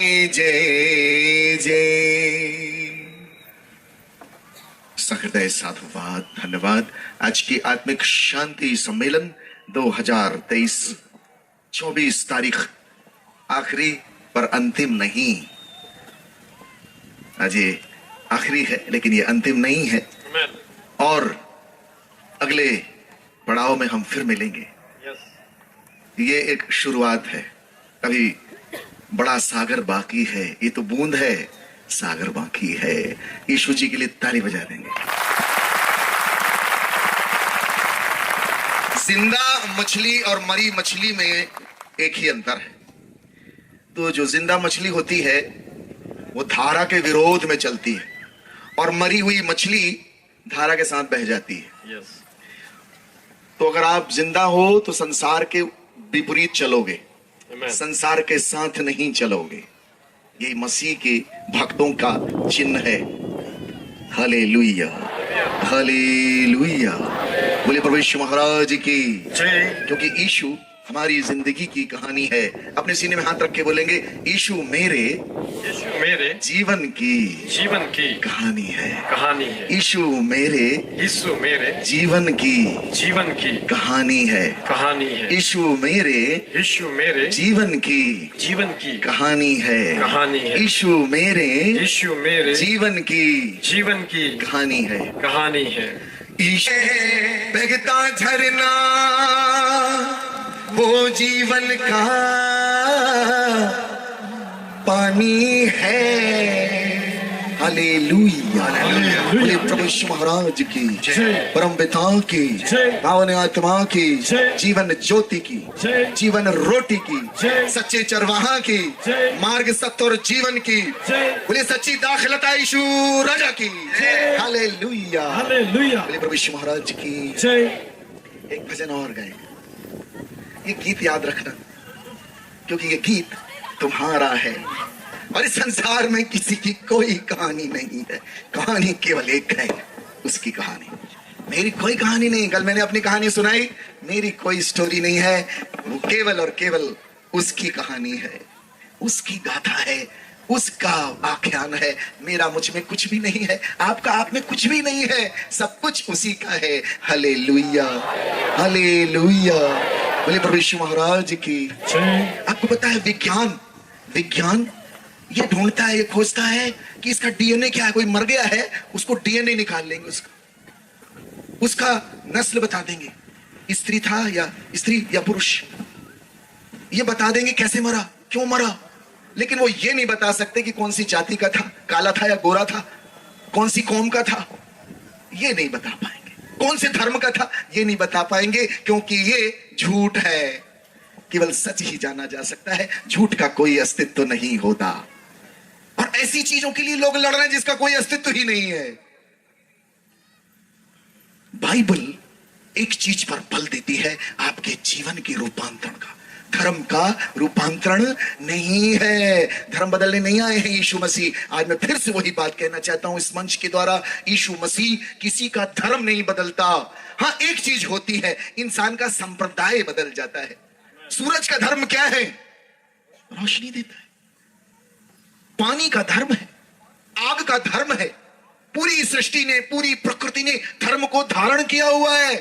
जय जय सहृदय साधुवाद धन्यवाद। आज की आत्मिक शांति सम्मेलन 2023 24 तारीख आखिरी पर अंतिम नहीं। आज ये आखिरी है लेकिन ये अंतिम नहीं है और अगले पड़ाव में हम फिर मिलेंगे। ये एक शुरुआत है। अभी बड़ा सागर बाकी है। ये तो बूंद है, सागर बाकी है। यीशु जी के लिए ताली बजा देंगे। जिंदा मछली और मरी मछली में एक ही अंतर है। तो जो जिंदा मछली होती है वो धारा के विरोध में चलती है और मरी हुई मछली धारा के साथ बह जाती है। तो अगर आप जिंदा हो तो संसार के विपरीत चलोगे, संसार के साथ नहीं चलोगे। ये मसीह के भक्तों का चिन्ह है। हालेलुया, हालेलुया। बोले प्रभु यीशु महाराज की जय। क्योंकि यीशु हमारी जिंदगी की कहानी है। अपने सीने में हाथ रख के बोलेंगे, यीशु मेरे जीवन की कहानी है। यीशु मेरे जीवन की कहानी है। यीशु मेरे जीवन की कहानी है। यीशु मेरे जीवन की कहानी है। ईशु बहता झरना वो जीवन का पानी है। हालेलुया। बोले प्रभु यीशु महाराज की, परम पिता की, पावन आत्मा की, जीवन ज्योति की, जीवन रोटी की, सच्चे चरवाहा की, मार्ग सत्य और जीवन की, बोले सच्ची दाखलता यीशु राजा की। हालेलुया। बोले प्रभु यीशु महाराज की। एक भजन और गाए। ये गीत याद रखना क्योंकि ये गीत तुम्हारा है और इस संसार में किसी की कोई कहानी नहीं है। कहानी केवल एक है, उसकी कहानी। मेरी कोई कहानी नहीं। कल मैंने अपनी कहानी सुनाई। मेरी कोई स्टोरी नहीं है, वो केवल और केवल उसकी कहानी है, उसकी गाथा है, उसका आख्यान है। मेरा मुझ में कुछ भी नहीं है, आपका आप में कुछ भी नहीं है, सब कुछ उसी का है। हालेलुया, हालेलुया। बोले प्रभु यीशु महाराज की। आपको पता है विज्ञान ये ढूंढता है, ये खोजता है कि इसका डीएनए क्या है। कोई मर गया है, उसको डीएनए निकाल लेंगे, उसका नस्ल बता देंगे, स्त्री था या स्त्री या पुरुष, ये बता देंगे कैसे मरा, क्यों मरा। लेकिन वो ये नहीं बता सकते कि कौन सी जाति का था, काला था या गोरा था, कौन सी कौम का था, ये नहीं बता पाएंगे। कौन से धर्म का था, ये नहीं बता पाएंगे, क्योंकि ये झूठ है। केवल सच ही जाना जा सकता है, झूठ का कोई अस्तित्व नहीं होता। और ऐसी चीजों के लिए लोग लड़ रहे हैं जिसका कोई अस्तित्व ही नहीं है। बाइबल एक चीज पर बल देती है, आपके जीवन के रूपांतरण का। धर्म का रूपांतरण नहीं है। धर्म बदलने नहीं आए हैं यीशु मसीह। आज मैं फिर से वही बात कहना चाहता हूं इस मंच के द्वारा, यीशु मसीह किसी का धर्म नहीं बदलता। हाँ, एक चीज होती है, इंसान का संप्रदाय बदल जाता है। सूरज का धर्म क्या है? रोशनी देता है। पानी का धर्म है, आग का धर्म है। पूरी सृष्टि ने, पूरी प्रकृति ने धर्म को धारण किया हुआ है।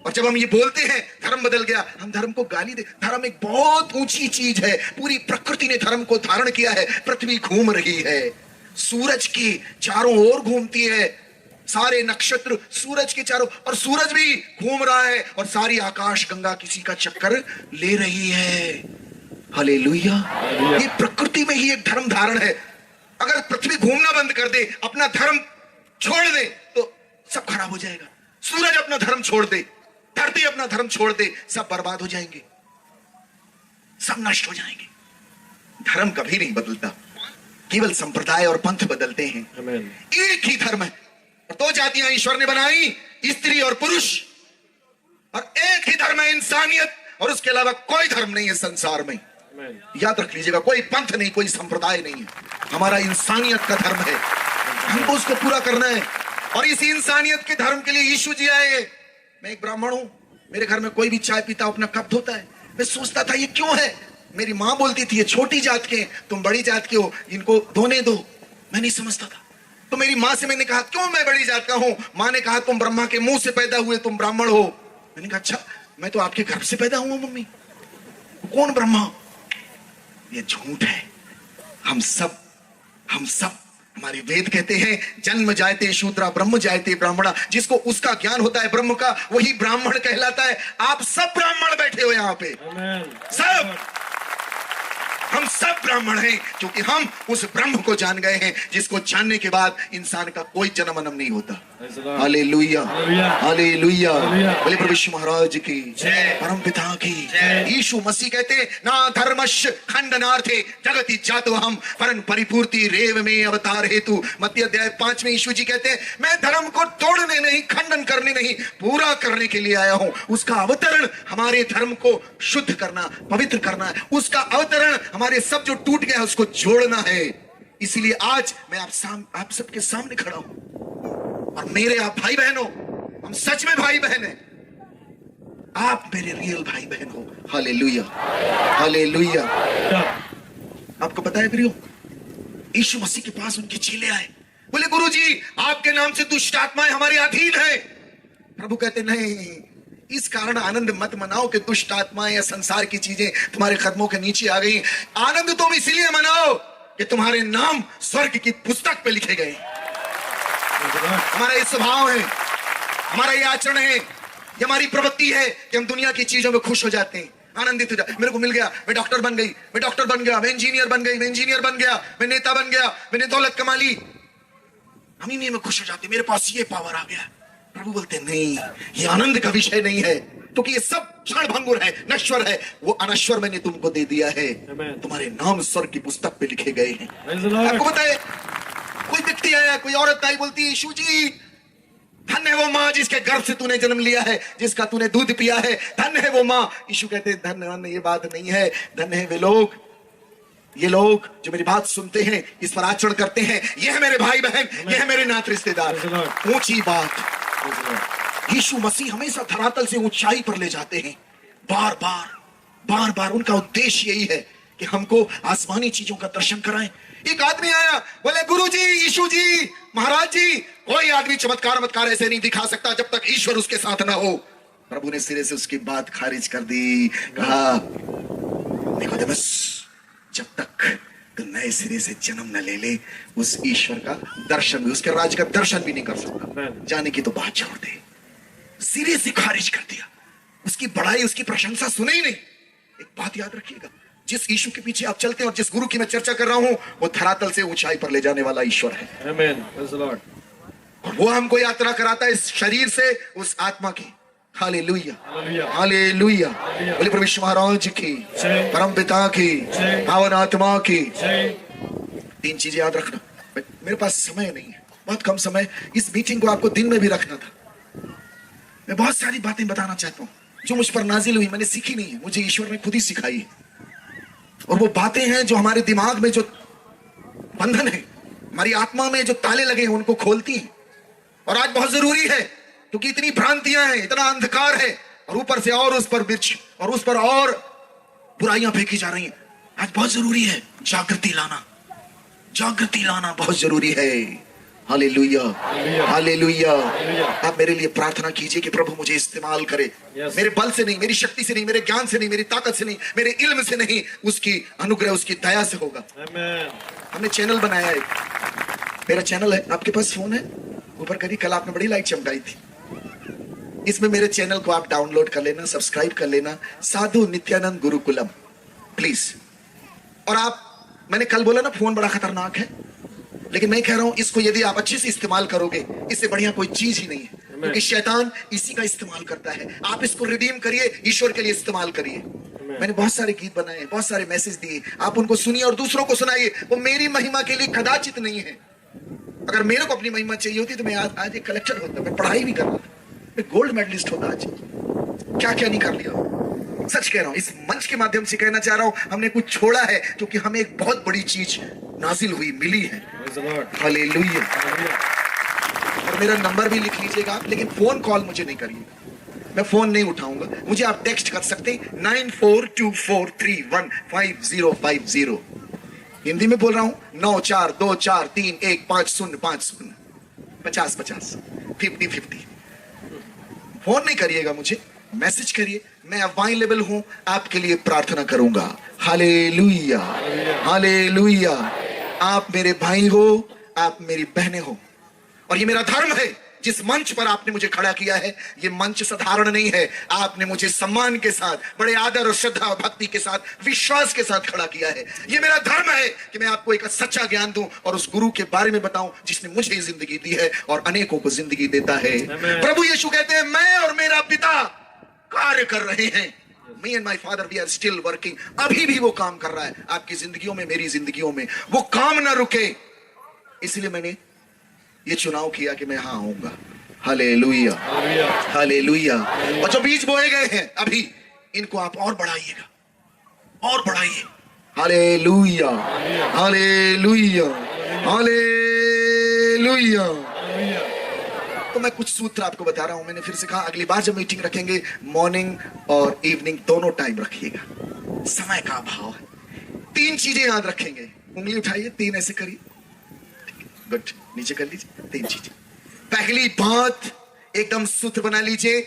और जब हम ये बोलते हैं धर्म बदल गया, हम धर्म को गाली दे। धर्म एक बहुत ऊंची चीज है। पूरी प्रकृति ने धर्म को धारण किया है। पृथ्वी घूम रही है, सूरज के चारों ओर घूमती है, सारे नक्षत्र सूरज के चारों, और सूरज भी घूम रहा है, और सारी आकाश गंगा किसी का चक्कर ले रही है। हालेलुया। ये प्रकृति में ही एक धर्म धारण है। अगर पृथ्वी घूमना बंद कर दे, अपना धर्म छोड़ दे, तो सब खराब हो जाएगा। सूरज अपना धर्म छोड़ दे, धरती अपना धर्म छोड़ दे, सब बर्बाद हो जाएंगे, सब नष्ट हो जाएंगे। धर्म कभी नहीं बदलता, केवल संप्रदाय और पंथ बदलते हैं। एक ही धर्म है और दो जातियां ईश्वर ने बनाई, स्त्री और पुरुष, और एक ही धर्म है इंसानियत, और उसके अलावा कोई धर्म नहीं है संसार में। याद रख लीजिएगा, कोई पंथ नहीं, कोई संप्रदाय नहीं है। हमारा इंसानियत का धर्म है, हमको उसको पूरा करना है। और इस इंसानियत के धर्म के लिए यीशु जी आए। मैं एक ब्राह्मण हूं, मेरे घर में कोई भी चाय पीता अपना कप धोता है। मैं सोचता था ये क्यों है, मेरी माँ बोलती थी ये छोटी जात के हैं, तुम बड़ी जात के हो, इनको धोने दो। मैं नहीं समझता था। तो मेरी माँ से मैंने कहा क्यों मैं बड़ी जात का हूँ? माँ ने कहा तुम ब्रह्मा के मुंह से पैदा हुए, तुम ब्राह्मण हो। मैंने कहा अच्छा, मैं तो आपके गर्भ से पैदा हुआ मम्मी। कौन ब्रह्मा? ये झूठ है। हम सब हमारे वेद कहते हैं जन्म जायते शूद्रा ब्रह्म जायते ब्राह्मणा। जिसको उसका ज्ञान होता है ब्रह्म का, वही ब्राह्मण कहलाता है। आप सब ब्राह्मण बैठे हो यहाँ पे, सब हम सब ब्राह्मण हैं, क्योंकि हम उस ब्रह्म को जान गए हैं जिसको जानने के बाद इंसान का कोई जन्म अनम नहीं होता। हालेलुया, हालेलुया। बोले प्रभु यीशु महाराज की जय, परम पिता की जय। यीशु मसीह कहते ना धर्मश खंडनार्थे जगति जातो हम परन परिपूर्ति रेव में अवतार हेतु। मत्ती अध्याय 5 में यीशु जी कहते हैं मैं धर्म को तोड़ने नहीं, खंडन करने नहीं, पूरा करने के लिए आया हूं। उसका अवतरण हमारे धर्म को शुद्ध करना, पवित्र करना है। उसका अवतरण हमारे सब जो टूट गया उसको जोड़ना है। इसीलिए आज मैं आप सबके सामने खड़ा हूं। और मेरे आप भाई बहन हो, हम सच में भाई बहन हैं। आप मेरे रियल भाई बहन हो। Hallelujah, hallelujah. आपको पता है प्रियो, यीशु मसीह के पास उनके चेले आए, बोले गुरुजी आपके नाम से दुष्ट आत्माएं हमारे अधीन है। प्रभु कहते नहीं, इस कारण आनंद मत मनाओ कि दुष्ट आत्माएं या संसार की चीजें तुम्हारे कदमों के नीचे आ गई। आनंद तुम इसलिए मनाओ कि तुम्हारे नाम स्वर्ग की पुस्तक पे लिखे गए। हमारा ये स्वभाव है, हमारा ये आचरण है, ये हमारी प्रवृत्ति है कि हम दुनिया की चीजों में खुश हो जाते हैं, आनंदित हो जाते। मेरे को मिल गया, मैं डॉक्टर बन गई, मैं डॉक्टर बन गया, मैं इंजीनियर बन गई, मैं इंजीनियर बन गया, मैं नेता बन गया, मैंने दौलत कमा ली, हम इन्हीं में खुश हो जाते। मेरे पास ये पावर आ गया। प्रभु बोलते नहीं, ये आनंद का विषय नहीं है, क्योंकि ये सब क्षण भंगुर है, नश्वर है। वो अनश्वर मैंने तुमको दे दिया है। तुम्हारे नाम स्वर्ग की पुस्तक पे लिखे गए हैं। आपको पता है, कोई व्यक्ति आया, कोई औरत आई, बोलती है यीशु जी धन्य है वो माँ जिसके गर्भ से तूने जन्म लिया है, जिसका तूने दूध पिया है, धन्य है वो माँ। यीशु कहते हैं धन्य ये बात नहीं है, धन्य है वे लोग, ये लोग जो मेरी बात सुनते हैं, इस पर आचरण करते हैं। ये है मेरे भाई बहन, ये है मेरे नात रिश्तेदार। ऊंची बात। यीशु मसीह हमेशा धरातल से ऊंचाई पर ले जाते हैं। बार बार उनका उद्देश्य यही है कि हमको आसमानी चीजों का दर्शन कराएं। एक आदमी आया, बोले गुरुजी, यीशु जी, महाराज जी, कोई आदमी चमत्कार ऐसे नहीं दिखा सकता जब तक ईश्वर उसके साथ ना हो। प्रभु ने सिरे से उसकी बात खारिज कर दी। कहा निकोदेमस, जब तक तो नए सिरे से जन्म न ले ले, उस ईश्वर का दर्शन भी, उसके राज का दर्शन भी नहीं कर सकता। जाने की तो बात छोड़ दे। सिरे से खारिज कर दिया। उसकी बड़ाई, उसकी प्रशंसा सुने ही नहीं। एक बात याद रखिएगा, जिस यीशु के पीछे आप चलते हैं और जिस गुरु की मैं चर्चा कर रहा हूं, वो धरातल से ऊंचाई पर ले जाने वाला ईश्वर है। आमीन, प्रेज़ द लॉर्ड। और वो हमको यात्रा कराता है इस शरीर से उस आत्मा की। हालेलुया, हालेलुया। बोले प्रभु यीशु महाराज की, परम पिता की, पावन आत्मा की। 3 चीजें याद रखना। मेरे पास समय नहीं है, बहुत कम समय। इस मीटिंग को आपको दिन में भी रखना था। मैं बहुत सारी बातें बताना चाहता हूँ जो मुझ पर नाजिल हुई, मैंने सीखी नहीं है, मुझे ईश्वर ने खुद ही सिखाई है। और वो बातें हैं जो हमारे दिमाग में जो बंधन है, हमारी आत्मा में जो ताले लगे हैं, उनको खोलती हैं। और आज बहुत जरूरी है, क्योंकि इतनी भ्रांतियां हैं, इतना अंधकार है, और ऊपर से और उस पर मिर्च और उस पर और बुराइयां फेंकी जा रही हैं। आज बहुत जरूरी है जागृति लाना, जागृति लाना बहुत जरूरी है। Hallelujah, hallelujah. आप मेरे लिए प्रार्थना कीजिए कि प्रभु मुझे इस्तेमाल करे। मेरे बल से नहीं, मेरी शक्ति से नहीं, मेरे ज्ञान से नहीं, मेरी ताकत से नहीं, मेरे इल्म से नहीं, उसकी अनुग्रह, उसकी दया से होगा। हमने चैनल बनाया है, मेरा चैनल है। आपके पास फोन है? ऊपर करी, कल आपने बड़ी लाइट चमकाई थी। इसमें मेरे चैनल को आप डाउनलोड कर लेना, सब्सक्राइब कर लेना, साधु नित्यानंद गुरुकुलम, प्लीज। और आप, मैंने कल बोला ना फोन बड़ा खतरनाक है, लेकिन मैं कह रहा हूं इसको यदि आप अच्छे से इस्तेमाल करोगे, इससे बढ़िया कोई चीज ही नहीं है, क्योंकि शैतान इसी का इस्तेमाल करता है। आप इसको रिडीम करिए, ईश्वर के लिए इस्तेमाल करिए। मैंने बहुत सारे गीत बनाए, बहुत सारे मैसेज दिए, आप उनको सुनिए और दूसरों को सुनाइए। वो मेरी महिमा के लिए कदाचित नहीं है। अगर मेरे को अपनी महिमा चाहिए होती तो मैं आज एक कलेक्टर होता, मैं पढ़ाई भी करता, मैं गोल्ड मेडलिस्ट होता। आज क्या क्या नहीं कर लिया। सच कह रहा हूं, इस मंच के माध्यम से कहना चाह रहा हूं, हमने कुछ छोड़ा है क्योंकि हमें एक बहुत बड़ी चीज नाजिल हुई, मिली है। हालेलुया। और मेरा नंबर भी लिख लीजिएगा, लेकिन फोन कॉल मुझे नहीं करिए। मैं फोन नहीं उठाऊंगा, मुझे आप टेक्स्ट कर सकते हैं 9424315050। हिंदी में बोल रहा हूं 9424315050। 50-50 50-50। फोन नहीं करिएगा, मुझे मैसेज करिए, मैं अवेलेबल हूं, आपके लिए प्रार्थना करूंगा। Hallelujah, hallelujah. आप मेरे भाई हो, आप मेरी बहनें हो, और ये मेरा धर्म है। जिस मंच पर आपने मुझे खड़ा किया है, ये मंच साधारण नहीं है। आपने मुझे सम्मान के साथ, बड़े आदर और श्रद्धा और भक्ति के साथ, विश्वास के साथ खड़ा किया है। ये मेरा धर्म है कि मैं आपको एक सच्चा ज्ञान दूं और उस गुरु के बारे में बताऊं जिसने मुझे जिंदगी दी है और अनेकों को जिंदगी देता है। प्रभु यीशु कहते हैं, मैं और मेरा पिता कार्य कर रहे हैं। Me and my father, we are still working। अभी भी वो काम कर रहा है आपकी जिंदगियों में, मेरी जिंदगियों में। वो काम ना रुके, इसलिए मैंने ये चुनाव किया कि मैं हाँ आऊंगा। Hallelujah, hallelujah. और जो बीज बोए गए हैं अभी, इनको आप और बढ़ाइएगा, और बढ़ाइए। हालेलुया, हालेलुया, हालेलुया। तो मैं कुछ सूत्र आपको बता रहा हूं। मैंने फिर से कहा, अगली बार जब मीटिंग रखेंगे, मॉर्निंग और इवनिंग दोनों टाइम रखिएगा। समय का अभाव है। 3 चीजें याद रखेंगे। उंगली उठाइए, 3 ऐसे करिए, गुड, नीचे कर लीजिए। 3 चीजें। पहली बात, एकदम सूत्र बना लीजिए,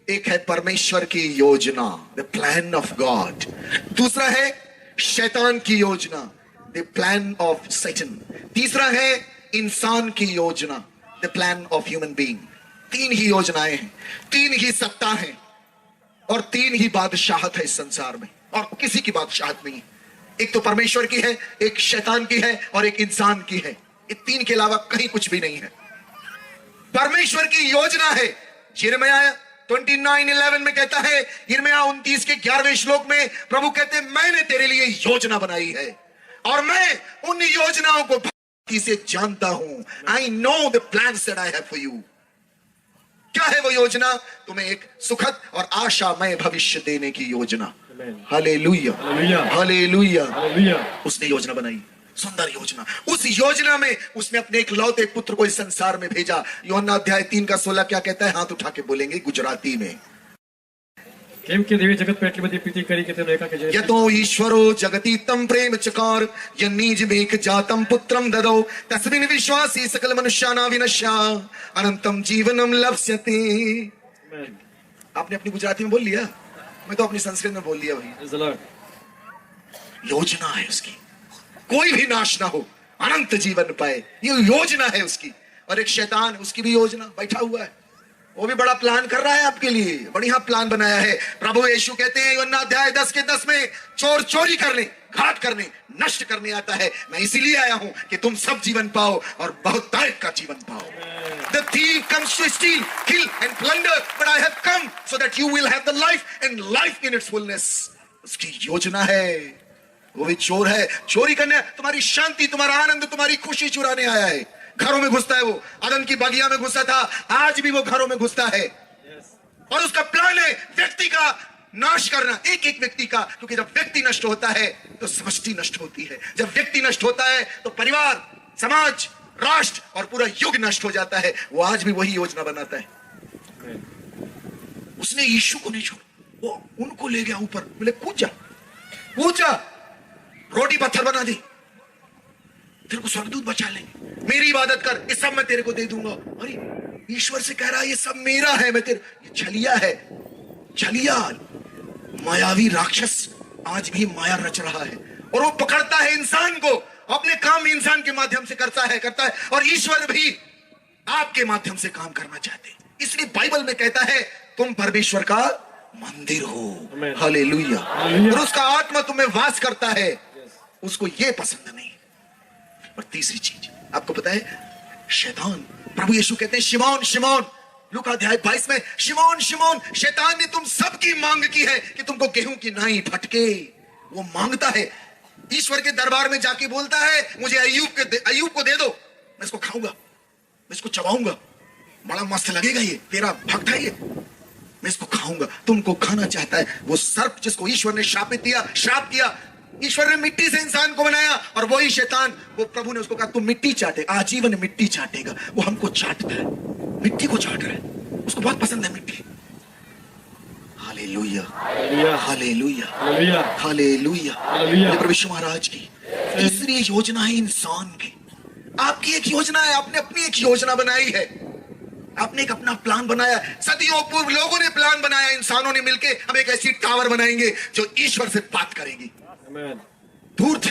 एक है परमेश्वर की योजना, द प्लान ऑफ गॉड। दूसरा है शैतान की योजना, द प्लान ऑफ सैटन। तीसरा है इंसान की योजना, the plan of human being. 3 ही योजनाएं हैं, 3 ही सत्ता हैं, और 3 ही बादशाहत है इस संसार में, और किसी की बादशाहत नहीं। एक तो परमेश्वर की है, एक शैतान की है, और एक इंसान की है। ये 3 के अलावा कहीं कुछ भी नहीं है। परमेश्वर की योजना है। यिर्मयाह 29:11 में कहता है, यिर्मयाह 29 के 11वें श्लोक में प्रभु कहते हैं, मैंने तेरे लिए योजना बनाई है और मैं उन योजनाओं को भक्ति से जानता हूं। I know the plans that I have for you. क्या है वो योजना? तुम्हें एक सुखद और आशामय भविष्य देने की योजना। Hallelujah, hallelujah. उसने योजना बनाई, सुंदर योजना। उस योजना में उसने अपने एक लौते पुत्र को इस संसार में भेजा। यूहन्ना अध्याय 3:16 क्या कहता है? हाथ उठा के बोलेंगे गुजराती में। केम के देवी जगत पे आटली बधी प्रीति करी के तेनो एका के जय यतो ईश्वरो जगति तम प्रेम चकार यन्नीज मेक जातम पुत्रम ददौ तस्मिन् विश्वासी सकल मनुष्याना विनश्या अनंतम जीवनम लप्स्यते। आपने अपनी गुजराती में बोल लिया, मैं तो अपनी संस्कृत में बोल लिया भाई। योजना है उसकी, कोई भी नाश ना हो, अनंत जीवन पाए, ये योजना है उसकी। और एक शैतान, उसकी भी योजना, बैठा हुआ है, वो भी बड़ा प्लान कर रहा है आपके लिए, बढ़िया प्लान बनाया है। प्रभु यीशु कहते हैं यूहन्ना अध्याय 10:10 में, चोर चोरी करने, घात करने, नष्ट करने आता है, मैं इसीलिए आया हूं कि तुम सब जीवन पाओ और बहुतायत का जीवन पाओ। The thief comes to steal, kill and plunder, but I have come so that you will have the life and life in its fullness। उसकी योजना है। वो भी चोर है, चोरी करने, तुम्हारी शांति, तुम्हारा आनंद, तुम्हारी खुशी चुराने आया है। घरों में घुसता है वो, आदम की बगिया में घुसा था, आज भी वो घरों में घुसता है। और उसका प्लान है व्यक्ति का नाश करना, एक एक व्यक्ति का, क्योंकि जब व्यक्ति नष्ट होता है तो समष्टि नष्ट होती है। जब व्यक्ति नष्ट होता है तो परिवार, समाज, राष्ट्र और पूरा युग नष्ट हो जाता है। वो आज भी वही योजना बनाता है। उसने यीशु को नहीं छोड़ा, वो उनको ले गया ऊपर, बोले कूद जा, कूद जा, रोटी पत्थर बना दी, तेरे को स्वर्गदूत बचा लेंगे, मेरी इबादत कर, ये सब मैं तेरे को दे दूंगा। अरे ईश्वर से कह रहा है ये सब मेरा है, मैं तेरे, ये छलिया है, छलिया, मायावी राक्षस आज भी माया रच रहा है और वो पकड़ता है इंसान को, अपने काम इंसान के माध्यम से करता है। और ईश्वर भी आपके माध्यम से काम करना चाहते हैं। इसलिए बाइबल में कहता है तुम परमेश्वर का मंदिर हो। हालेलुया। और उसका आत्मा तुम्हें वास करता है, उसको ये पसंद नहीं। और तीसरी चीज आपको पता है, शैतान, प्रभु यीशु कहते हैं शिमोन शिमोन, लूका अध्याय 22 में, शिमोन शिमोन, शैतान ने तुम सबकी मांग की है कि तुमको गेहूं की नाई फटके। वो मांगता है, ईश्वर के दरबार में जाके बोलता है मुझे अय्यूब को दे दो, मैं इसको खाऊंगा, मैं इसको चबाऊंगा, बड़ा मस्त लगेगा, ये तेरा भक्त है, ये मैं इसको खाऊंगा। तुमको खाना चाहता है। वो सर्प जिसको ईश्वर ने श्राप किया, ईश्वर ने मिट्टी से इंसान को बनाया, और वही शैतान, वो प्रभु ने उसको कहा तू मिट्टी चाटे, आजीवन मिट्टी चाटेगा। वो हमको चाटता है, मिट्टी को चाट रहा है, उसको बहुत पसंद है मिट्टी। हालेलुया, हालेलुया, हालेलुया, हालेलुया, हालेलुया। हालेलुया। ये प्रभु यीशु महाराज की तीसरी योजना है इंसान की। आपकी एक योजना है, आपने अपनी एक योजना बनाई है, आपने एक अपना प्लान बनाया। सदियों पूर्व लोगों ने प्लान बनाया, इंसानों ने मिलके हम एक ऐसी टावर बनाएंगे जो ईश्वर से बात करेगी। आमेन। धूर्त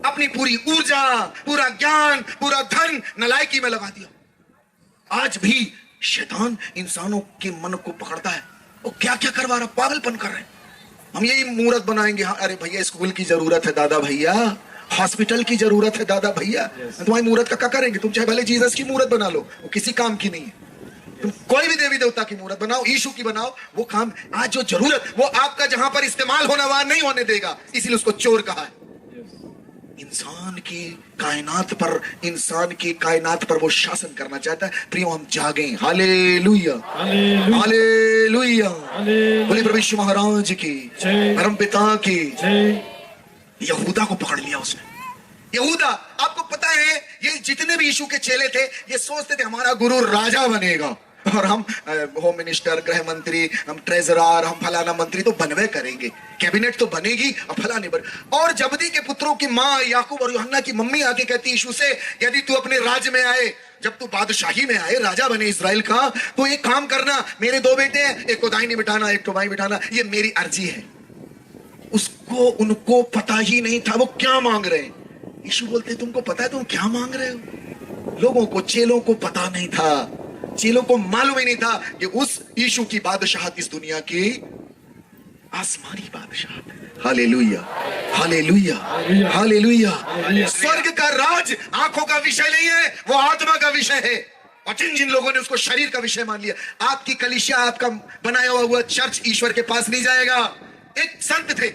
अपनी पूरी ऊर्जा, पूरा ज्ञान, पूरा धन नालायकी में लगा दिया। आज भी शैतान इंसानों के मन को पकड़ता है, वो क्या क्या करवा रहा, पागलपन कर रहे हैं। हम यही मुहूर्त बनाएंगे, हाँ अरे भैया स्कूल की जरूरत है दादा भैया, हॉस्पिटल की जरूरत है दादा भैया। तुम्हारी मुहूर्त का क्या करेंगे? तुम चाहे भले जीसस की मुहूर्त बना लो, वो किसी काम की नहीं है। तुम कोई भी देवी देवता की मूर्त बनाओ, यीशु की बनाओ, वो काम आज जो जरूरत वो आपका जहां पर इस्तेमाल होना वहां नहीं होने देगा, इसीलिए उसको चोर कहा है। इंसान की कायनात पर, इंसान की कायनात पर वो शासन करना चाहता है। प्रियो हम जागें। हालेलुया, हालेलुया, हालेलुया। हालेलुया। बोले प्रभु यीशु महाराज की, जय। परम पिता की। जय। यहूदा को पकड़ लिया उसने। यहूदा, आपको पता है ये जितने भी यीशु के चेले थे ये सोचते थे हमारा गुरु राजा बनेगा और हम होम मिनिस्टर, गृह मंत्री, हम ट्रेजरर, हम फलाना मंत्री तो बनवे करेंगे, कैबिनेट तो बनेगी और फलाने बन। और जबदी के पुत्रों की माँ याकूब और यूहन्ना की मम्मी आके कहती यीशु से, यदि तू अपने राज्य में आए, जब तू बादशाही में आए, राजा बने इजराइल का, तो एक काम करना, मेरे दो बेटे हैं, एक को दाहिनी बिठाना, एक को बाईं बिठाना, ये मेरी अर्जी है। उसको उनको पता ही नहीं था वो क्या मांग रहे हैं। यीशु बोलते तुमको पता है तुम क्या मांग रहे हो? लोगों को, चेलों को पता नहीं था, चेलों को मालूम ही नहीं था कि उस यीशु की बादशाहत इस दुनिया की आसमानी बादशाहत। हालेलुया, हालेलुया, हालेलुया। स्वर्ग का राज आंखों का विषय नहीं है, वो आत्मा का विषय है। और जिन जिन लोगों ने उसको शरीर का विषय मान लिया, आपकी कलीसिया, आपका बनाया हुआ चर्च ईश्वर के पास नहीं जाएगा। एक संत थे,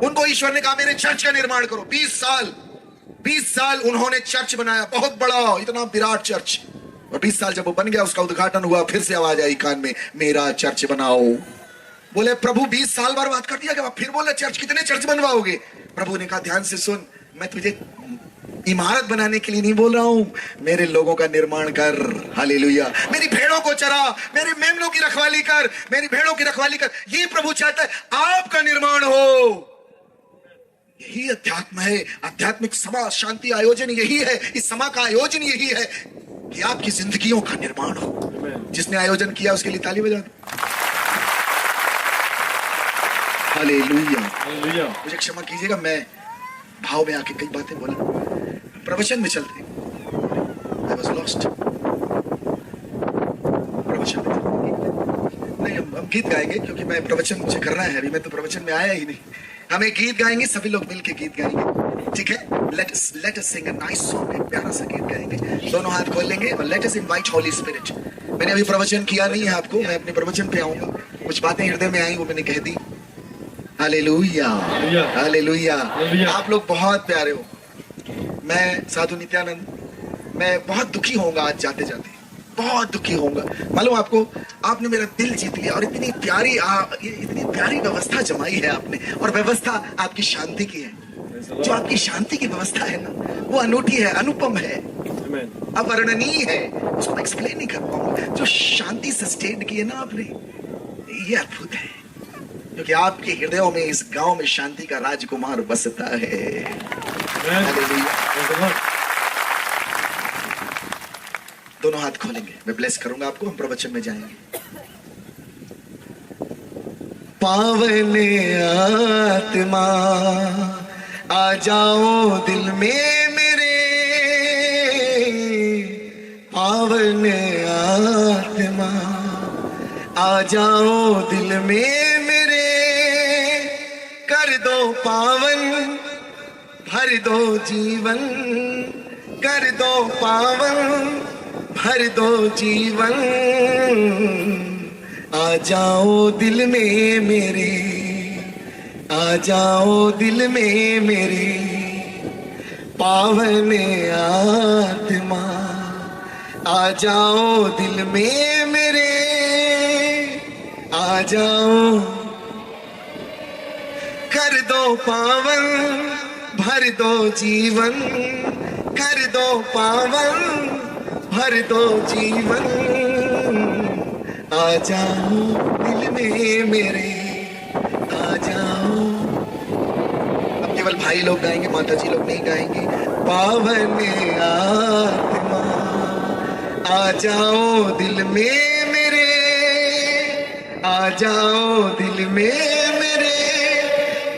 उनको ईश्वर ने कहा मेरे चर्च का निर्माण करो। 20 साल उन्होंने चर्च बनाया, बहुत बड़ा, इतना विराट चर्च। और 20 साल जब वो बन गया, उसका उद्घाटन हुआ, फिर से आवाज आई कान में, मेरा चर्च बनाओ। बोले प्रभु 20 साल बर्बाद कर दिया, क्या फिर बोले चर्च, कितने चर्च बनवाओगे? प्रभु ने कहा ध्यान से सुन, मैं तुझे इमारत बनाने के लिए नहीं बोल रहा हूं, मेरे लोगों का निर्माण कर। हालेलुया। मेरी भेड़ों को चरा, मेरे मेमनों की रखवाली कर, मेरी भेड़ों की रखवाली कर। ये प्रभु चाहता है आपका निर्माण हो। यही अध्यात्म है, आध्यात्मिक सभा शांति आयोजन यही है, इस सभा का आयोजन यही है कि आपकी जिंदगियों का निर्माण हो। जिसने आयोजन किया उसके लिए ताली बजा दो। Hallelujah, hallelujah. मुझे क्षमा कीजिएगा, मैं भाव में आके कई बातें बोला। प्रवचन में चलते, I was lost। प्रवचन में नहीं, हम गीत गाएंगे क्योंकि मैं प्रवचन मुझे करना है अभी, मैं तो प्रवचन में आया ही नहीं। हमें गीत गाएंगे, सभी लोग मिलके गीत गाएंगे, ठीक है? Let us sing a nice song, एक प्यारा सा गीत गाएंगे, दोनों हाथ खोल लेंगे और let us invite Holi spirit. मैंने अभी प्रवचन किया नहीं है आपको, मैं अपने प्रवचन पे आऊंगा, कुछ बातें हृदय में आई वो मैंने कह दी। Hallelujah, hallelujah. आप लोग बहुत प्यारे हो। मैं साधु नित्यानंद, मैं बहुत दुखी होऊंगा आज जाते जाते, बहुत दुखी होऊंगा। मालूम आपको, आपने मेरा दिल जीत लिया और इतनी प्यारी व्यवस्था जमाई है आपने, और व्यवस्था आपकी शांति की है। जो आपकी शांति की व्यवस्था है ना, वो अनूठी है, अनुपम है, अवर्णनीय है, उसको मैं एक्सप्लेन नहीं कर पाऊंगा। जो शांति सस्टेन की है ना आपने, ये अद्भुत है, क्योंकि आपके हृदयों में, इस गांव में शांति का राजकुमार बसता है। हालेलुया। दोनों हाथ खोलेंगे, मैं ब्लेस करूंगा आपको, हम प्रवचन में जाएंगे। पावन आत्मा आ जाओ दिल में मेरे, पावन आत्मा आ जाओ दिल में मेरे, कर दो पावन, भर दो जीवन, कर दो पावन, भर दो जीवन, आ जाओ दिल में मेरे, आ जाओ दिल में मेरे, पावन आत्मा आ जाओ दिल में मेरे, आ जाओ, कर दो पावन, भर दो जीवन, कर दो पावन, भर दो जीवन, आ जाओ दिल में मेरे। केवल भाई लोग गाएंगे, माता जी लोग नहीं गाएंगे। पावन आत्मा आ जाओ दिल में मेरे, आ जाओ दिल में मेरे,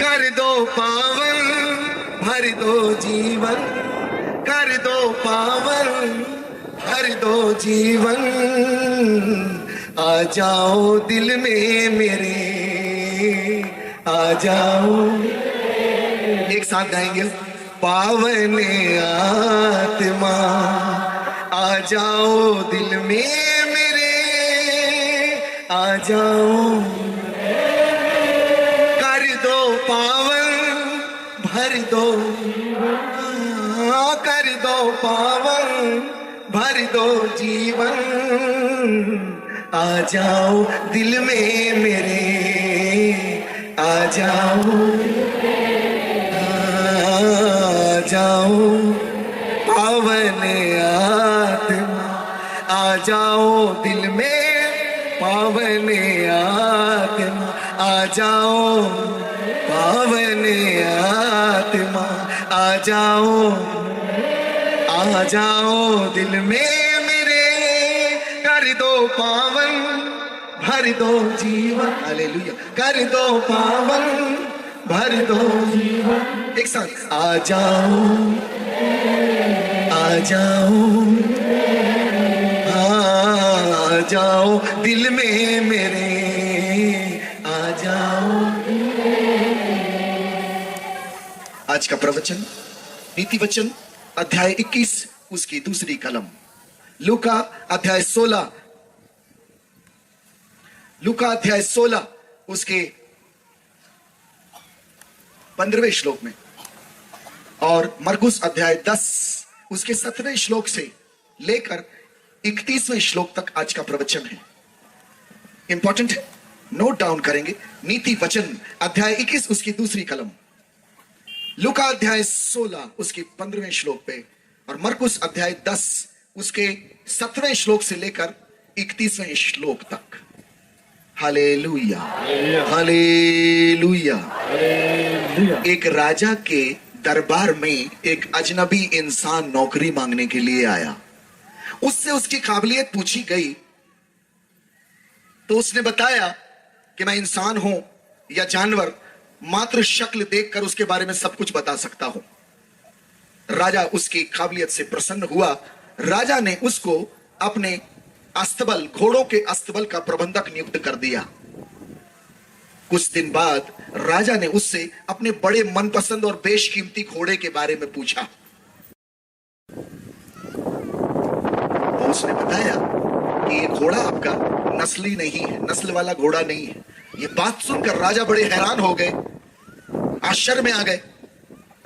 कर दो पावन, भर दो जीवन, कर दो पावन, भर दो जीवन, आ जाओ दिल में मेरे, आ जाओ। एक साथ गाएंगे। पावन आत्मा आ जाओ दिल में मेरे, आ जाओ, कर दो पावन, भर दो, कर दो पावन, भर दो जीवन, आ जाओ दिल में मेरे, आ जाओ, आ जाओ पावन आत्मा, आ जाओ दिल में, पावन आत्मा आ जाओ, पावन आत्मा आ जाओ, आ जाओ दिल में मेरे, कर दो पावन, भर दो जीवन, हालेलुया, कर दो पावन, भर दो जीवन। एक साथ। आ जाओ, आ जाओ, आ जाओ दिल में मेरे, आ जाओ। आज का प्रवचन नीति वचन अध्याय 21 उसकी दूसरी कलम, लूका अध्याय 16, लूका अध्याय 16 उसके 15वें श्लोक में, और मरकुस अध्याय 10 उसके 17वें श्लोक से लेकर 31वें श्लोक तक आज का प्रवचन है। इंपॉर्टेंट है, नोट डाउन करेंगे। नीति वचन अध्याय 21 उसकी दूसरी कलम, लूका अध्याय 16 उसके 15वें श्लोक पे, और मरकुस अध्याय 10 उसके 17वें श्लोक से लेकर 31वें श्लोक तक। Hallelujah, hallelujah. एक राजा के दरबार में एक अजनबी इंसान नौकरी मांगने के लिए आया। उससे उसकी काबिलियत पूछी गई तो उसने बताया कि मैं इंसान हूं या जानवर, मात्र शक्ल देखकर उसके बारे में सब कुछ बता सकता हूं। राजा उसकी काबिलियत से प्रसन्न हुआ। राजा ने उसको अपने अस्तबल, घोड़ों के अस्तबल का प्रबंधक नियुक्त कर दिया। कुछ दिन बाद राजा ने उससे अपने बड़े मनपसंद और बेशकीमती घोड़े के बारे में पूछा। तो उसने बताया कि ये घोड़ा आपका नस्ली नहीं है, नस्ल वाला घोड़ा नहीं है। ये बात सुनकर राजा बड़े हैरान हो गए, आश्चर्य में आ गए।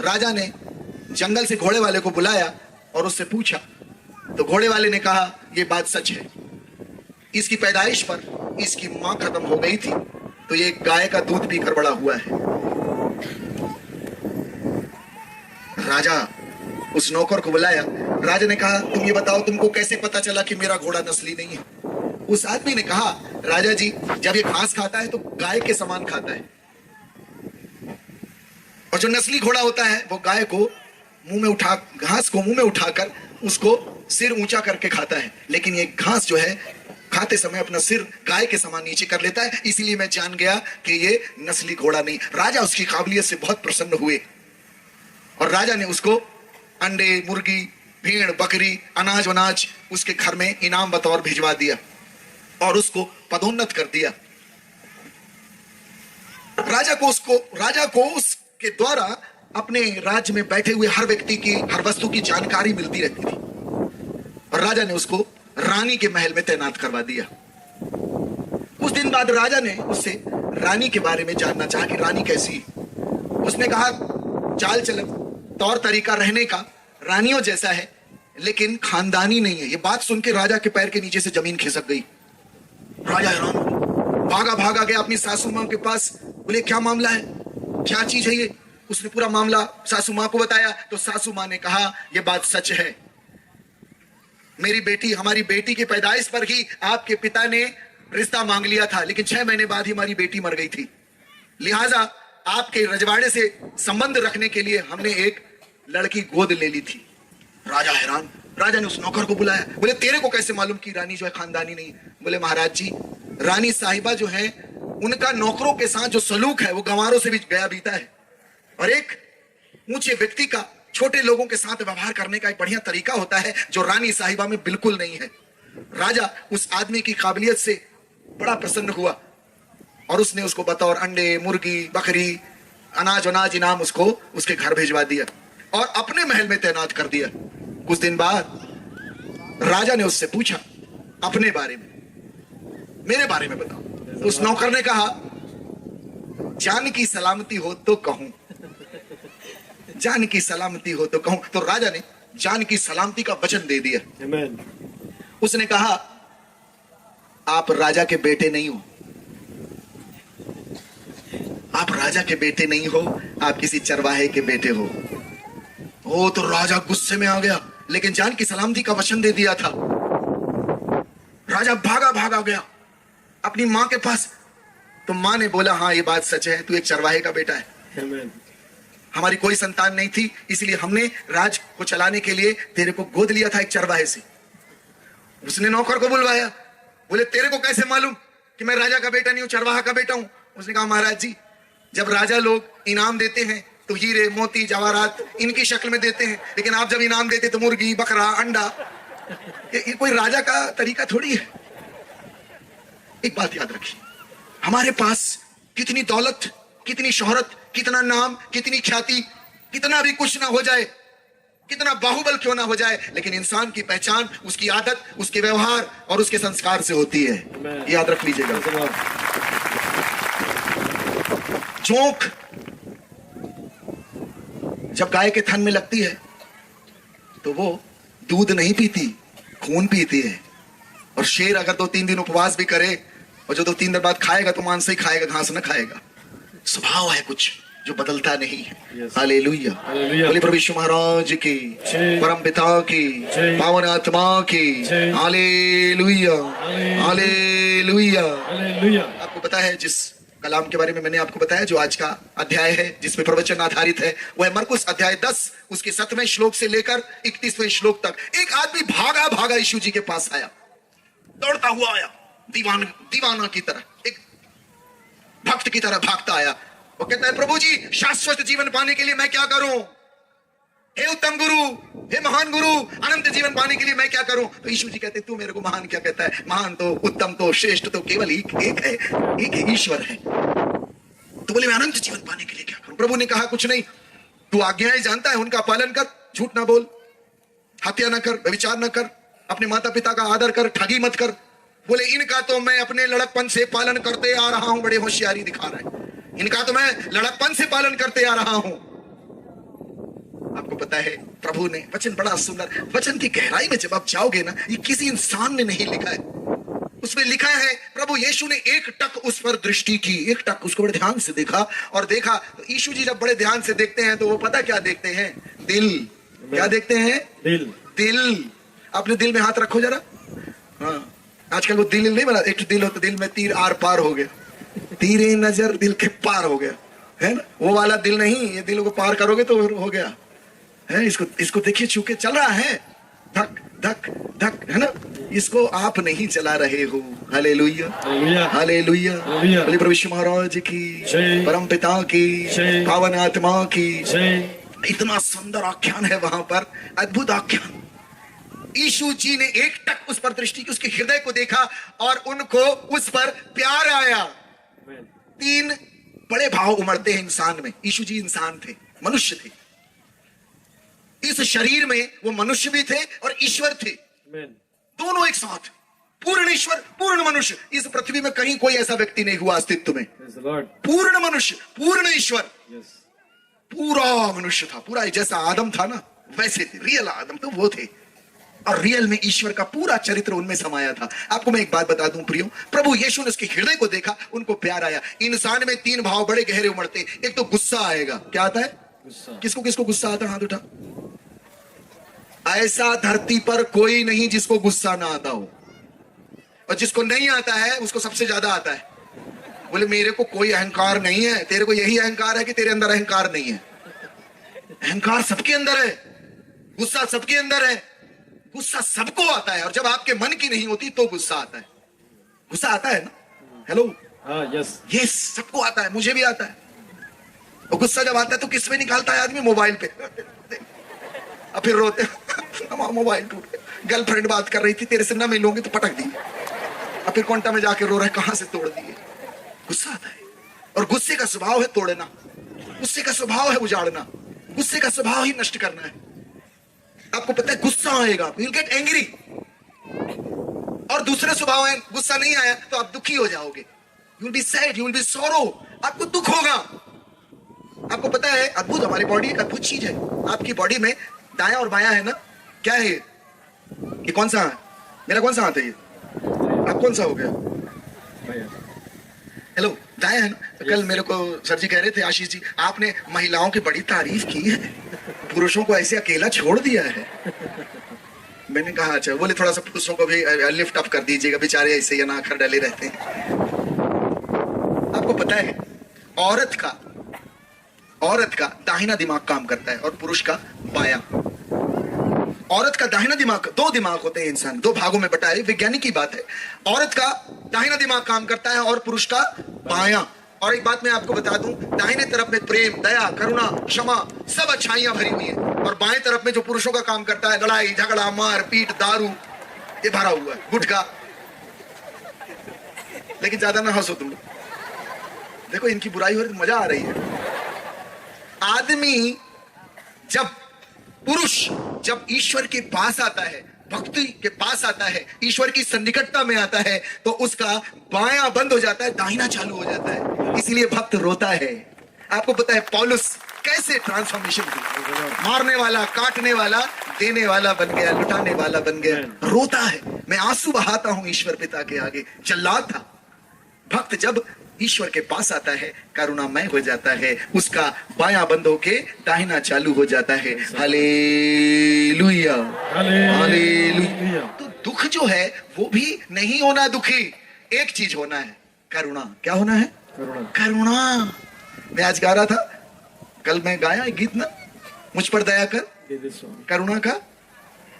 राजा ने जंगल से घोड़े वाले को बुलाया और उससे पूछा, तो घोड़े वाले ने कहा, यह बात सच है, इसकी पैदाइश पर इसकी मां खत्म हो गई थी, तो ये गाय का दूध पीकर बड़ा हुआ है। राजा उस नौकर को बुलाया। राजा ने कहा, तुम ये बताओ, तुमको कैसे पता चला कि मेरा घोड़ा नस्ली नहीं है? उस आदमी ने कहा, राजा जी, जब ये घास खाता है तो गाय के समान खाता है, और जो नस्ली घोड़ा होता है वो गाय को मुंह में उठा, घास को मुंह में उठाकर उसको सिर ऊंचा करके खाता है, लेकिन ये घास जो है खाते समय अपना सिर गाय के समान नीचे कर लेता है, इसीलिए मैं जान गया कि ये नस्ली घोड़ा नहीं। राजा उसकी काबिलियत से बहुत प्रसन्न हुए और राजा ने उसको अंडे, मुर्गी, भेड़, बकरी, अनाज वनाज उसके घर में इनाम बतौर भिजवा दिया और उसको पदोन्नत कर दिया। राजा को उसके द्वारा अपने राज्य में बैठे हुए हर व्यक्ति की, हर वस्तु की जानकारी मिलती रहती थी, और राजा ने उसको रानी के महल में तैनात करवा दिया। कुछ दिन बाद राजा ने उससे रानी के बारे में जानना चाहा कि रानी कैसी। उसने कहा, चाल चलन, तौर तरीका रहने का रानियों जैसा है, लेकिन खानदानी नहीं है। ये बात सुन के राजा के पैर के नीचे से जमीन खिसक गई। राजा हैरान हो, भागा गया अपनी सासू मां के पास। बोले, क्या मामला है, क्या चीज है ये? उसने पूरा मामला सासू मां को बताया तो सासू मां ने कहा, यह बात सच है, मेरी बेटी, हमारी बेटी की पैदाइश पर ही आपके पिता ने रिश्ता मांग लिया था, लेकिन 6 महीने बाद ही हमारी बेटी मर गई थी, लिहाजा आपके रजवाड़े से संबंध रखने के लिए हमने एक लड़की गोद ले ली थी। राजा हैरान। राजा ने उस नौकर को बुलाया। बोले तेरे को कैसे मालूम कि रानी जो है खानदानी नहीं? बोले महाराज जी, रानी साहिबा जो है उनका नौकरों के साथ जो सलूक है वो गंवारों से भी गया बीता है, और एक ऊंचे व्यक्ति का छोटे लोगों के साथ व्यवहार करने का एक बढ़िया तरीका होता है जो रानी साहिबा में बिल्कुल नहीं है। राजा उस आदमी की काबिलियत से बड़ा प्रसन्न हुआ और उसने उसको बतौर अंडे, मुर्गी, बकरी, अनाज अनाज इनाम उसको उसके घर भिजवा दिया और अपने महल में तैनात कर दिया। कुछ दिन बाद राजा ने उससे पूछा अपने बारे में, मेरे बारे में बताओ। तो उस नौकर ने कहा, जान की सलामती हो तो कहूं, जान की सलामती हो तो कहूं। तो राजा ने जान की सलामती का वचन दे दिया। Amen. उसने कहा, आप राजा के बेटे नहीं हो, आप राजा के बेटे नहीं हो, आप किसी चरवाहे के बेटे हो। ओ, तो राजा गुस्से में आ गया, लेकिन जान की सलामती का वचन दे दिया था। राजा भागा भागा गया अपनी मां के पास। तो मां ने बोला, हाँ ये बात सच है, तू एक चरवाहे का बेटा है। Amen. हमारी कोई संतान नहीं थी, इसलिए हमने राज को चलाने के लिए तेरे को गोद लिया था एक चरवाहे से। उसने नौकर को बुलवाया। बोले तेरे को कैसे मालूम कि मैं राजा का बेटा नहीं हूं, चरवाहा का बेटा हूं? उसने कहा, महाराज जी, जब राजा लोग इनाम देते हैं तो हीरे, मोती, जवाहरात इनकी शक्ल में देते हैं, लेकिन आप जब इनाम देते तो मुर्गी, बकरा, अंडा। ये कोई राजा का तरीका थोड़ी है। एक बात याद रखिए, हमारे पास कितनी दौलत, कितनी शोहरत, कितना नाम, कितनी ख्याति, कितना भी कुछ ना हो जाए, कितना बाहुबल क्यों ना हो जाए, लेकिन इंसान की पहचान उसकी आदत, उसके व्यवहार और उसके संस्कार से होती है। याद रख लीजिएगा। जोंक जब गाय के थन में लगती है तो वो दूध नहीं पीती, खून पीती है। और शेर अगर 2-3 दिन उपवास भी करे और जो 2-3 दिन बाद खाएगा तो मांस ही खाएगा, घास ना खाएगा। स्वभाव है कुछ जो बदलता नहीं है। हालेलुया। बोले प्रभु यीशु महाराज की, परम पिता की, पावन आत्मा की। Hallelujah, hallelujah. आपको पता है जिस कलाम के बारे में मैंने आपको बताया, जो आज का अध्याय है जिसमें प्रवचन आधारित है, वह मरकुस अध्याय 10 उसके 7वें श्लोक से लेकर 31वें श्लोक तक। एक आदमी भागा भागा यीशु जी के पास आया, दौड़ता हुआ आया, दीवाना की तरह, एक भक्त की तरह भागता आया। वो कहता है, प्रभु जी, शाश्वत जीवन पाने के लिए मैं क्या करूं? हे उत्तम गुरु, हे महान गुरु, अनंत जीवन पाने के लिए मैं क्या करूं? तो यीशु जी कहते, तू मेरे को महान क्या कहता है? महान तो, उत्तम तो, श्रेष्ठ तो केवल एक है, एक है, ईश्वर है। तो बोले, मैं अनंत जीवन पाने के लिए क्या करूं? प्रभु ने कहा, कुछ नहीं, तू आज्ञाएं जानता है, उनका पालन कर, झूठ ना बोल, हत्या ना कर, व्यभिचार ना कर, अपने माता पिता का आदर कर, ठगी मत कर। बोले, इनका तो मैं अपने लड़कपन से पालन करते आ रहा हूं। बड़े होशियारी दिखा रहे हैं। इनका तो मैं लड़कपन से पालन करते आ रहा हूं। आपको पता है, प्रभु ने वचन बड़ा सुंदर, वचन की गहराई में जब आप जाओगे ना, ये किसी इंसान ने नहीं लिखा है, उसमें लिखा है प्रभु यीशु ने एक टक उस पर दृष्टि की, एक टक उसको बड़े ध्यान से देखा और देखा। तो यीशु जी जब बड़े ध्यान से देखते हैं तो वो पता क्या देखते हैं? दिल। क्या देखते हैं? दिल। दिल। अपने दिल में हाथ रखो जरा। हाँ, आजकल वो दिल नहीं बना, एक दिल होता, दिल में तीर आर पार हो गया, तीरे नजर दिल के पार हो गया, है ना? वो वाला दिल नहीं, ये दिल को पार करोगे तो हो गया है। इसको देखिए, चूके चल रहा है, धक धक धक, है ना? इसको आप नहीं चला रहे हो। हालेलुया, हालेलुया। बोले प्रभु यीशु महाराज की, परम पिता की, पावन आत्मा की। इतना सुंदर आख्यान है वहां पर, अद्भुत आख्यान। यीशु जी ने एक टक उस पर दृष्टि की, उसके हृदय को देखा और उनको उस पर प्यार आया। 3 बड़े भाव उमड़ते हैं इंसान में। यीशु जी इंसान थे, मनुष्य थे। इस शरीर में वो मनुष्य भी थे और ईश्वर थे, दोनों एक साथ, पूर्ण ईश्वर, पूर्ण मनुष्य। इस पृथ्वी में कहीं कोई ऐसा व्यक्ति नहीं हुआ अस्तित्व में। पूर्ण मनुष्य, पूर्ण ईश्वर, पूरा मनुष्य था, पूरा जैसा आदम था ना वैसे थे। रियल आदम तो वो थे और रियल में ईश्वर का पूरा चरित्र उनमें समाया था। आपको मैं एक बात बता दूं प्रियो, प्रभु यीशु ने उसके हृदय को देखा, उनको प्यार आया। इंसान में 3 भाव बड़े गहरे उमड़ते। एक तो गुस्सा आएगा। क्या आता है? गुस्सा। किसको किसको गुस्सा आता है? हाथ उठा। ऐसा धरती पर कोई नहीं जिसको गुस्सा ना आता हो, और जिसको नहीं आता है उसको सबसे ज्यादा आता है। बोले मेरे को कोई अहंकार नहीं है। तेरे को यही अहंकार है कि तेरे अंदर अहंकार नहीं है। अहंकार सबके अंदर है, गुस्सा सबके अंदर है। गुस्सा सबको आता है, और जब आपके मन की नहीं होती तो गुस्सा आता है। गुस्सा आता है ना? हेलो, हाँ, यस। यस, सबको आता है, मुझे भी आता है। और गुस्सा जब आता है तो किस पे निकालता है आदमी? मोबाइल पे। और फिर रोते मोबाइल टूट गया, गर्लफ्रेंड बात कर रही थी, तेरे से ना मिलूंगी तो पटक दी। और फिर कोंटा में जाके रो रहा है, कहां से तोड़ दिए। गुस्सा आता है, और गुस्से का स्वभाव है तोड़ना, गुस्से का स्वभाव है उजाड़ना, गुस्से का स्वभाव ही नष्ट करना है। आपको पता है गुस्सा आएगा, यू विल गेट एंग्री। और दूसरे स्वभाव है, गुस्सा नहीं आया तो आप दुखी हो जाओगे, you will be sad, you will be sorrow, आपको दुख होगा। आपको पता है अद्भुत, हमारी बॉडी एक अद्भुत चीज है। आपकी बॉडी में दायां और बायां है ना, क्या है ये कौन सा है? मेरा कौन सा हाथ है ये? आप कौन सा हो गया? हेलो, दायां है ना? तो कल मेरे को सर जी कह रहे थे, आशीष जी आपने महिलाओं की बड़ी तारीफ की है, पुरुषों को ऐसे अकेला छोड़ दिया है। मैंने कहा अच्छा। बोले थोड़ा सा पुरुषों को भी लिफ्ट अप कर दीजिएगा, बेचारे ऐसे ही ना आखर डले रहते हैं। आपको पता है औरत का दाहिना दिमाग काम करता है और पुरुष का बायां। औरत का दाहिना दिमाग, दो दिमाग होते हैं इंसान, दो भागों में बटा है, वैज्ञानिक की बात है। औरत का दाहिना दिमाग काम करता है और पुरुष का बायां। और एक बात मैं आपको बता दूं, दाहिने तरफ में प्रेम, दया, करुणा, क्षमा, सब अच्छाइयां भरी हुई है, और बाएं तरफ में जो पुरुषों का काम करता है, लड़ाई झगड़ा, मार पीट, दारू, ये भरा हुआ है, गुटखा। लेकिन ज्यादा ना हंसो तुम लोग, देखो इनकी बुराई हो रही है, मजा आ रही है। आदमी पुरुष जब ईश्वर के पास आता है, भक्ति के पास आता है, ईश्वर की सन्निकटता में आता है, तो उसका बायां बंद हो जाता है, दाहिना चालू हो जाता है। इसलिए भक्त रोता है। आपको पता है पौलुस कैसे ट्रांसफॉर्मेशन हुई? मारने वाला, काटने वाला, देने वाला बन गया, लुटाने वाला बन गया। रोता है, मैं आंसू बहाता हूं ईश्वर पिता के आगे। जल्लाद था। भक्त जब ईश्वर के पास आता है, करुणामय हो जाता है, उसका बायां बंद होके दाहिना चालू हो जाता है। Hallelujah, hallelujah. तो दुख जो है वो भी नहीं होना दुखी, एक चीज होना है, करुणा। क्या होना है? करुणा। मैं आज गा रहा था, कल मैं गाया एक गीत ना, मुझ पर दया कर, करुणा का,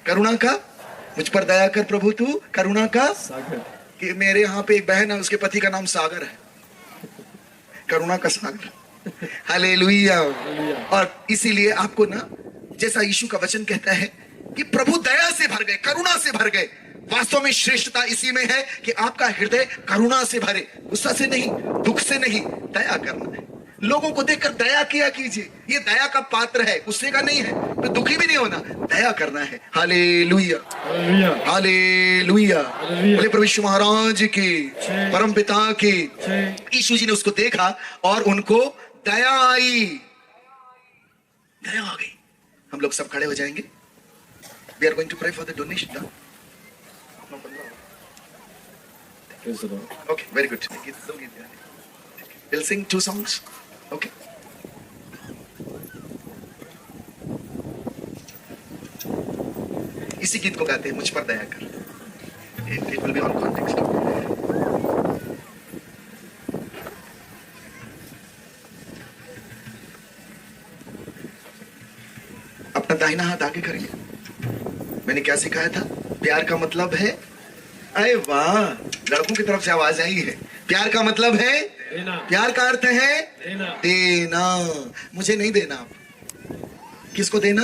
करुणा का, मुझ पर दया कर प्रभु तू करुणा का सागर। कि मेरे यहाँ पे एक बहन है, उसके पति का नाम सागर है, करुणा का सागर। हालेलुया। और इसीलिए आपको ना, जैसा यीशु का वचन कहता है कि प्रभु दया से भर गए, करुणा से भर गए। वास्तव में श्रेष्ठता इसी में है कि आपका हृदय करुणा से भरे, गुस्सा से नहीं, दुख से नहीं, दया करना है। लोगों को देखकर दया किया कीजिए, ये दया का पात्र है, गुस्से का नहीं है। तो दुखी भी नहीं होना, दया करना है। हालेलुया, हालेलुया। बोले प्रभु यीशु महाराज की, परम पिता की। यीशु जी ने उसको देखा और उनको दया आई, दया आ गई। हम लोग सब खड़े हो जाएंगे। We are going to pray for the donation. Okay, very good. We'll sing 2 songs. Okay. इसी गीत को गाते हैं, मुझ पर दया कर। It will be on context. अपना दाहिना हाथ आगे करिए। मैंने क्या सिखाया था? प्यार का मतलब है, अरे वाह, लड़कों की तरफ से आवाज आई है। प्यार का मतलब है देना। प्यार का अर्थ है देना। देना। मुझे नहीं देना, आप किसको देना?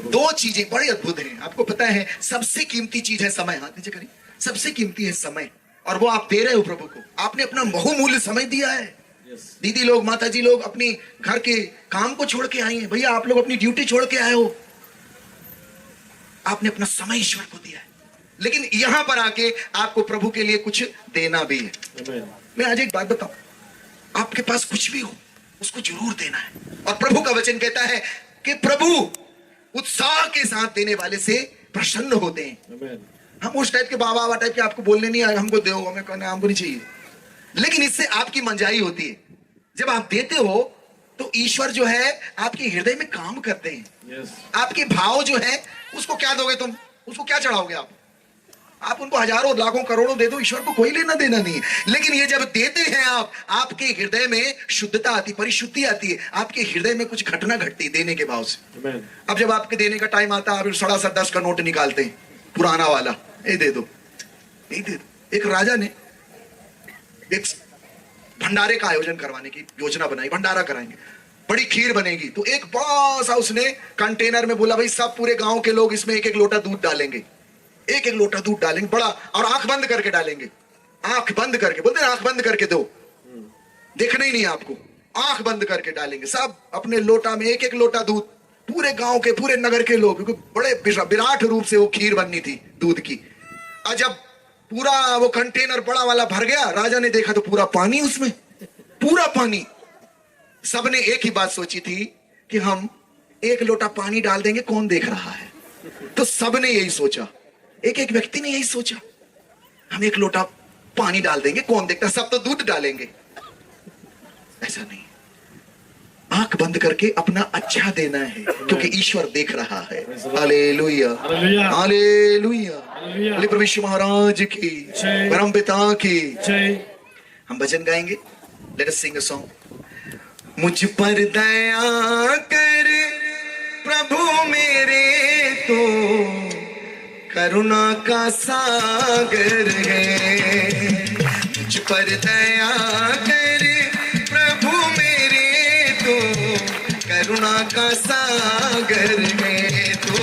दो चीजें बड़ी अद्भुत हैं। आपको पता है सबसे कीमती चीज है समय। हाथ नीचे करिए। सबसे कीमती है समय, और वो आप दे रहे हो प्रभु को। आपने अपना बहुमूल्य समय दिया है। दीदी लोग, माता जी लोग अपनी घर के काम को छोड़ के आई हैं। भैया आप लोग अपनी ड्यूटी छोड़ के आए हो, आपने अपना समय ईश्वर को दिया है। लेकिन यहां पर आके आपको प्रभु के लिए कुछ देना भी है। मैं आज एक बात बताऊं, आपके पास कुछ भी हो उसको जरूर देना है। और प्रभु का वचन कहता है कि प्रभु उत्साह के साथ देने वाले से प्रसन्न होते हैं। हम उस टाइप के बाबा टाइप के आपको बोलने नहीं आए, हमको दो, हमें कहना हमको नहीं चाहिए। लेकिन इससे आपकी मंजाई होती है। जब आप देते हो तो ईश्वर जो है आपके हृदय में काम करते हैं। आपके भाव जो है उसको क्या दोगे तुम? उसको क्या चढ़ाओगे आप? आप उनको हजारों लाखों करोड़ों दे दो, ईश्वर को कोई लेना देना नहीं है। लेकिन ये जब देते हैं आप, आपके हृदय में शुद्धता आती, परिशुद्धि आती है, आपके हृदय में कुछ घटना घटती है देने के भाव से। Amen. अब जब आपके देने का टाइम आता है, आप 10.5 का नोट निकालते हैं, पुराना वाला, ये दे दो, नहीं दे दो। एक राजा ने एक भंडारे का आयोजन करवाने की योजना बनाई, भंडारा कराएंगे, बड़ी खीर बनेगी। तो एक बड़ा सा उसने कंटेनर में बोला, भाई सब पूरे गांव के लोग इसमें एक एक लोटा दूध डालेंगे, एक एक लोटा दूध डालेंगे बड़ा, और आंख बंद करके डालेंगे, आंख बंद करके, बोलते हैं आंख बंद करके दो, देखना ही नहीं आपको, आंख बंद करके डालेंगे सब अपने लोटा में एक एक लोटा दूध, पूरे गांव के, पूरे नगर के लोग, क्योंकि बड़े विराट रूप से वो खीर बननी थी दूध की। और जब पूरा वो कंटेनर बड़ा वाला भर गया, राजा ने देखा तो पूरा पानी उसमें, पूरा पानी। सबने एक ही बात सोची थी कि हम एक लोटा पानी डाल देंगे, कौन देख रहा है। तो सबने यही सोचा, एक एक व्यक्ति ने यही सोचा, हम एक लोटा पानी डाल देंगे, कौन देखता, सब तो दूध डालेंगे। ऐसा नहीं, आंख बंद करके अपना अच्छा देना है, क्योंकि ईश्वर देख रहा है। हालेलुया, हालेलुया, हालेलुया, हालेलुया। बोले प्रभु यीशु महाराज की, जय। परम पिता की। जय। हम भजन गाएंगे, late us sing a song. मुझ पर दया कर प्रभु मेरे, तो करुणा का सागर है। मुझ पर दया कर प्रभु मेरे, तो करुणा का सागर है, तो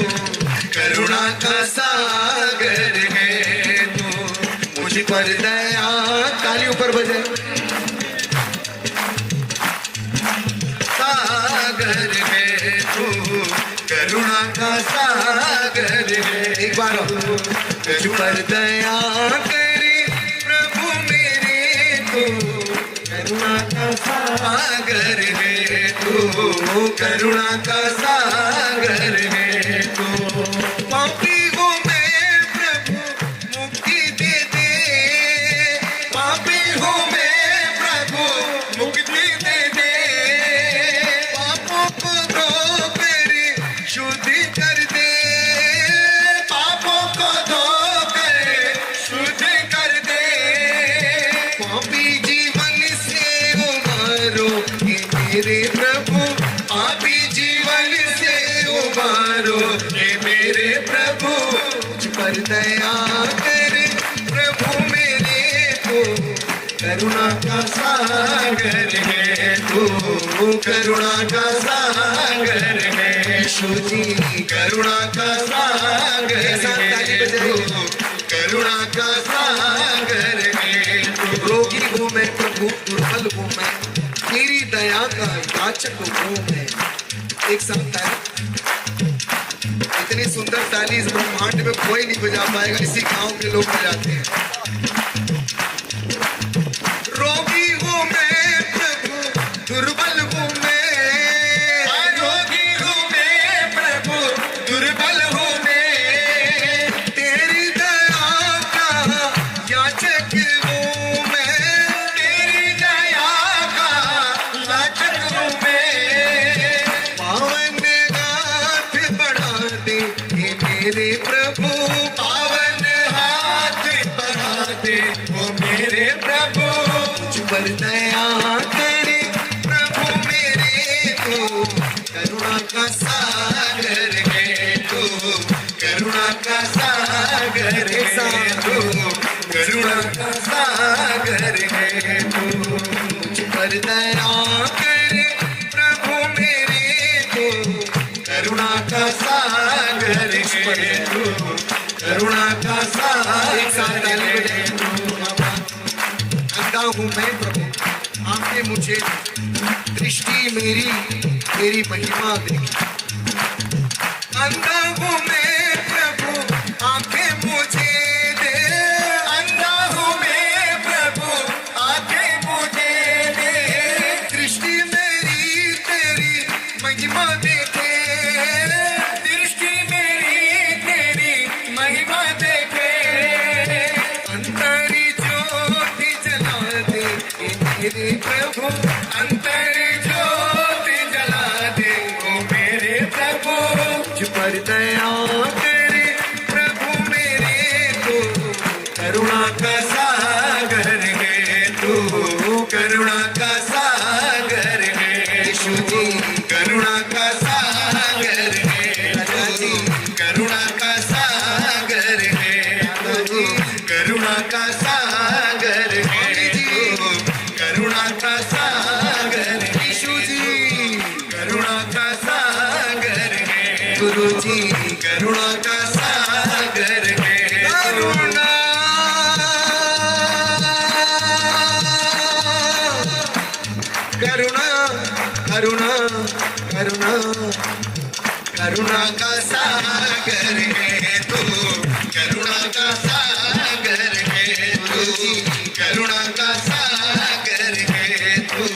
करुणा का सागर है, तो मुझ पर दया। ताली ऊपर बजे। सागर है तू, करुणा का सागर है। एक बार मुझ पर दया करे प्रभु मेरे, तो करुणा का सागर है, तो करुणा का सागर है, तो पापी को मैं प्रभु मुक्ति दे दे, पापी हूँ मैं प्रभु मुक्ति दे दे, पापों को धो कर शुद्धि कर दे, पापों को धो कर शुद्धि कर दे, पापी जीवन से उबारो हे मेरे प्रभु, पापी जीवन से उबारो हे मेरे प्रभु। मुझ पर दया कर प्रभु मेरे, तो करुणा का सागर है, तो करुणा का सागर है। यीशु जी करुणा का सागर है, तो करुणा का सागर है। तो रोगी हूँ मैं प्रभु, दुर्बल हूँ मैं, तेरी दया का याचक हूँ मैं। एक साथ ताली, इतनी सुंदर ताली इस ब्रह्मांड में कोई नहीं बजा पाएगा, इसी गांव के लोग बजाते हैं। रोगी हूँ मैं प्रभु, दुर्बल हूँ मैं, रोगी हूँ मैं प्रभु, दुर्बल हूँ मैं, तेरी दया का याचक हूँ मैं, तेरी दया का याचक हूँ मैं। पावन हाथ बढ़ा दे हे मेरे प्रभु, पावन हाथ बढ़ा दे ओ मेरे प्रभु। मुझ पर दया करे प्रभु मेरे, तो करुणा का सागर है, तो करुणा का सागर है, तो करुणा का सागर है, तो मुझ पर दया करे प्रभु मेरे, तो करुणा का सागर है, तो करुणा का सागर है। अंधा हूँ मैं प्रभु, आंखें मुझे, दृष्टि मेरी तेरी महिमा देखी। अंधा हूँ मैं प्रभु, आंखें मुझे दे, अंधा हूँ मैं प्रभु, आंखें मुझे दे, दृष्टि मेरी तेरी महिमा देखे, दृष्टि मेरी तेरी महिमा देखे, अंतरी ज्योति जला दे हे मेरे प्रभु, अंतरी ज्योति जला दे ओ मेरे प्रभु। मुझ पर दया करे प्रभु मेरे, तो करुणा का सागर है यीशु जी करुणा का सागर है राजा जी करुणा का सागर है करुणा का सागर है करुणा का सागर है यीशु जी करुणा का सागर है गुरु जी करुणा का सागर है करुणा करुणा करुणा करुणा करुणा का सागर है तू करुणा का सागर है तू करुणा का सागर है तू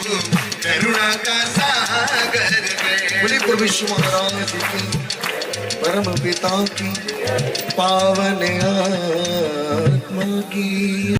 करुणा का सागर है बोले प्रभु यीशु महाराज की परम पिता की पावन आत्मा की